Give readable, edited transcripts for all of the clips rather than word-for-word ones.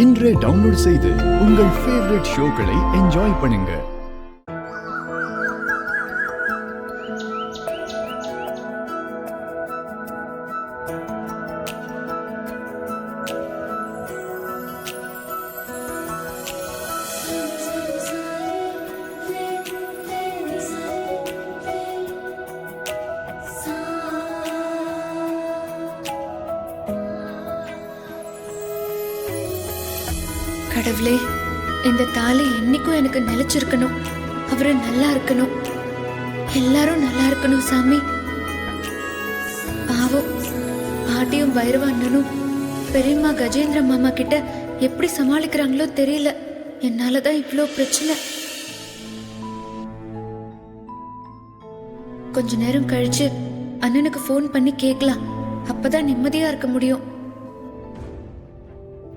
இன்றே டவுன்லோட் செய்து உங்கள் ஃபேவரட் ஷோக்களை என்ஜாய் பண்ணுங்க. கடவுளே, இந்த தாலி என்னைக்கும் எனக்கு நிலைச்சிருக்கணும். அவரு நல்லா இருக்கணும், எல்லாரும் நல்லா இருக்கணும் சாமி. பாவம் பாட்டியும் பைரவாண்ணனும் பெரியம்மா கஜேந்திர மாமா கிட்ட எப்படி சமாளிக்கிறாங்களோ தெரியல. என்னாலதான் இவ்வளோ பிரச்சனை. கொஞ்ச நேரம் கழிச்சு அண்ணனுக்கு ஃபோன் பண்ணி கேட்கலாம். அப்பதான் நிம்மதியா இருக்க முடியும்.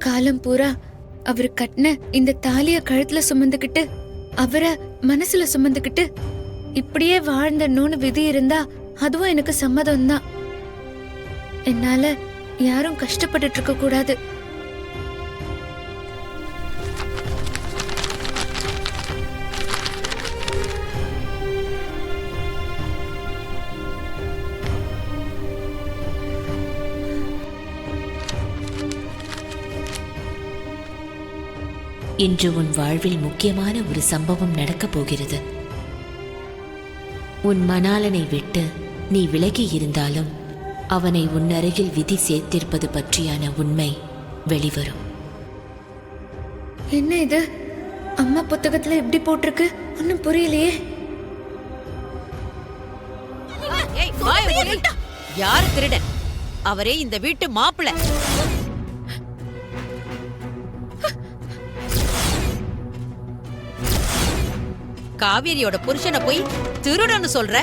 காலம் பூரா அவரு கட்டின இந்த தாலிய கழுத்துல சுமந்துக்கிட்டு அவரை மனசுல சுமந்துக்கிட்டு இப்படியே வாழ்ந்தன்னு விதி இருந்தா அதுவும் எனக்கு சம்மதம் தான். என்னால யாரும் கஷ்டப்பட்டுட்டு இருக்க கூடாது. இன்று உன் வாழ்வில் முக்கியமான ஒரு சம்பவம் நடக்கப் போகிறது. உன் மணாளனை விட்டு நீ விலகி இருந்தாலும் அவனை உன் அருகில் விதி சேர்த்திருப்பது பற்றியான உண்மை வெளிவரும். என்ன இது? அம்மா புத்தகத்துல எப்படி போட்டிருக்கு? ஒன்னும் புரியலையே. யாரு திருடன்? அவரே இந்த வீட்டு மாப்பிள்ளை. காவேரியோட புருஷனை போய் திருடன்னு சொல்ற?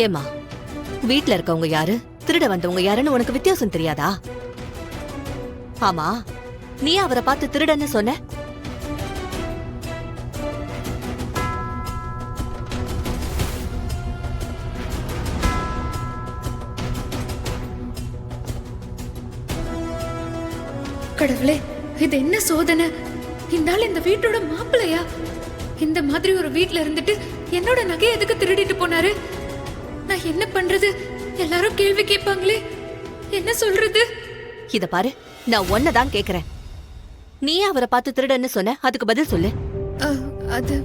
ஏமா, வீட்ல இருக்கவங்க யாரு, திருட வந்தவங்க யாருன்னு உனக்கு வித்தியாசம் தெரியாதா? ஆமா, நீ அவரை பார்த்து திருடன்னு சொன்ன? கடவுளே, இது என்ன சோதனை? இந்த ஆள் இந்த வீட்டோட மாப்பிள்ளையா? இந்த மாதிரி ஒரு வீட்ல இருந்துட்டு என்னோட நகையை எதுக்கு திருடிட்டு போனாரு? நான் என்ன பண்றது? எல்லாரும் கேள்வி கேட்பாங்களே, என்ன சொல்றது? இத பாரு, நான் ஒன்னதான் கேக்குறேன். நீ அவரை பார்த்து திருடன்னு சொன்ன, அதுக்கு பதில் சொல்லு. அது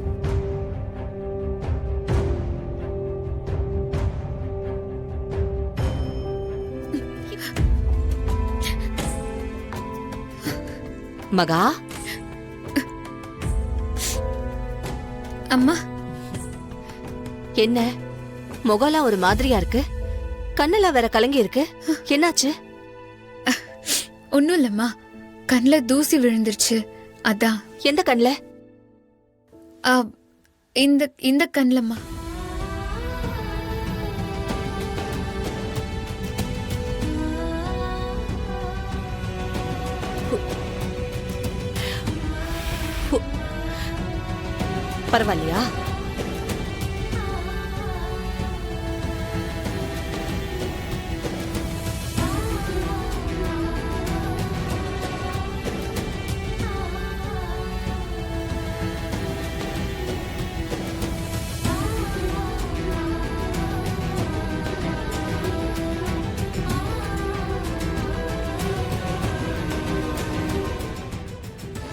மகா. அம்மா, என்ன முகலாம் ஒரு மாதிரியா இருக்கு? கண்ணெல்லாம் வேற கலங்கி இருக்கு. என்னாச்சு? ஒண்ணும் இல்லம்மா, கண்ணுல தூசி விழுந்துருச்சு, அதான். எந்த கண்ணுல? இந்த கண்ணுலம்மா. பரவாயில்லையா?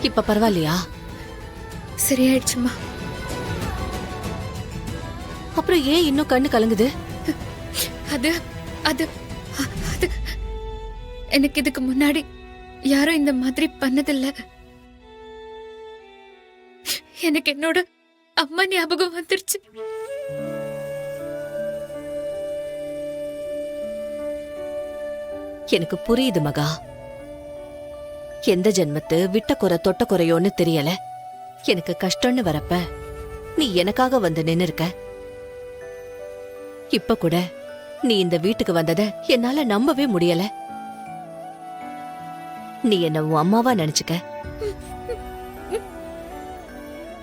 இப்ப பரவாயில்லையா? சரியாயிடுச்சுமா. அப்புறம் ஏன் இன்னும் கண்ணு கலங்குது? அது அது அது எனக்கு இதுக்கு முன்னாடி யாரும் இந்த மாதிரி பண்ணதில்ல. எனக்கு என்னோட அம்மா ஞாபகம் வந்துருச்சு. எனக்கு புரியுது மகா. எந்த ஜென்மத்து விட்ட குறை தொட்ட குறையோன்னு தெரியல. எனக்கு கஷ்டம்னு வரப்ப நீ எனக்காக வந்து நின்னு இருக்க. இப்ப கூட நீ இந்த வீட்டுக்கு வந்தத என்னால நம்பவே முடியல. நீ என்ன உன் அம்மாவா நினைச்சுக்க.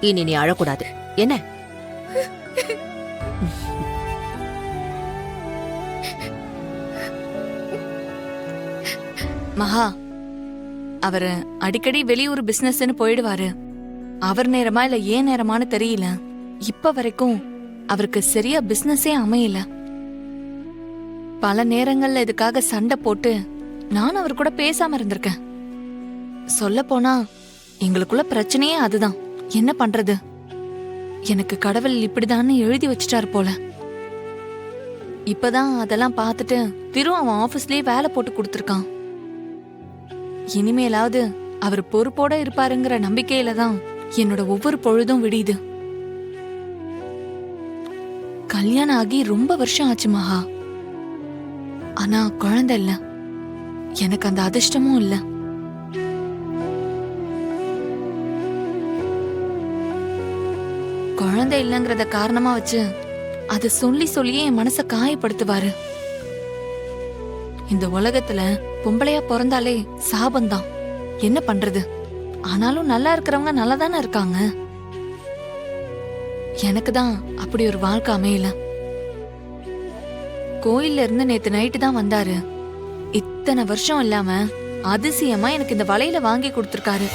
இனி நீ அழக்கூடாது என்ன? மகா, அவரு அடிக்கடி வெளியூர் பிசினஸ்னு போயிடுவாரு. அவர் நேரமா இல்ல ஏன் நேரமான்னு தெரியல. இப்ப வரைக்கும் அவருக்கு சரியா பிசினஸே அமையல. பல நேரங்கள்ல இதுக்காக சண்டை போட்டு நானும் அவர் கூட பேசாம இருந்திருக்கேன். சொல்ல போனா எங்களுக்குள்ள பிரச்சனையே அதுதான். என்ன பண்றது? எனக்கு கடவுள் இப்படிதான்னு எழுதி வச்சிட்டாரு போல. இப்பதான் அதெல்லாம் பார்த்துட்டு திரு அவன் ஆபீஸ்லயே வேலை போட்டு கொடுத்துருக்கான். இனிமேலாவது அவர் பொறுப்போட இருப்பாருங்கிற நம்பிக்கையில தான் என்னோட ஒவ்வொரு பொழுதும் விடியுது. கல்யாணம் ஆகி ரொம்ப வருஷம் ஆச்சு மகா. ஆனா குழந்தை இல்ல. எனக்கு அந்த அதிர்ஷ்டமும் இல்ல. குழந்தை இல்லைங்கிறத காரணமா வச்சு அதை சொல்லி சொல்லியே என் மனச காயப்படுத்துவாரு. இந்த உலகத்துல பொம்பளையா பிறந்தாலே சாபந்தான். என்ன பண்றது? ஆனாலும் நல்லா இருக்கிறவங்க நல்லா தானே இருக்காங்க. எனக்கு தான் அப்படி ஒரு வாழ்க்கை அமையல. கோயில்ல இருந்து நேத்து நைட்டு தான் வந்தாரு. இத்தனை வருஷம் இல்லாம அதிசயமா எனக்கு இந்த வளையல வாங்கி கொடுத்திருக்காரு.